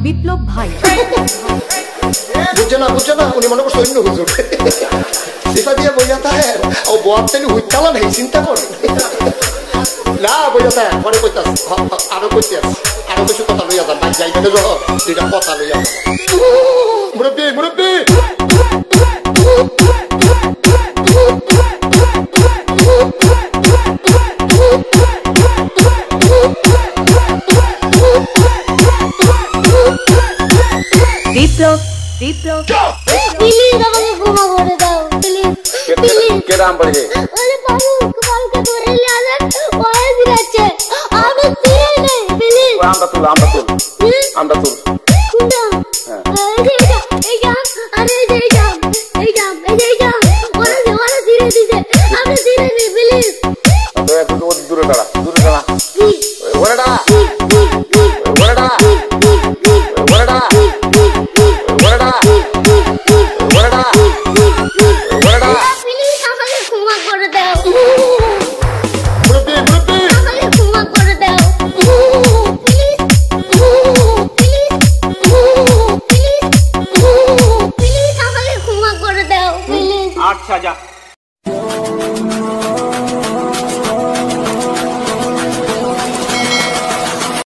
বিপ্লব ভাই বুঝছে না উনি মনে করছে অন্য হুজুর সেটা দিয়ে বোঝা থাকে ও বয়ার তেলে হুইতালা নেই চিন্তা করে না বোঝা থাকে পরে কইতে আরো কইতে আরো কিছু কথা লইয়া যান ভাই যাইতে যখন দুইটা কথা লইয়া মুরব্বী বিপ্লব প্লিজ আমাকে ক্ষমা করে দাও প্লিজ কে নাম পড়ে ওরে বাবু কালকে ধরে নিয়ে আসেন ওই দিচ্ছে আমি ফিরে নেই প্লিজ আমরা তুল কোনটা এই জাম আরে এই জাম ওরা ধীরে দিছে আমি ধীরে নেই প্লিজ দূরে দাঁড়া আচ্ছা যা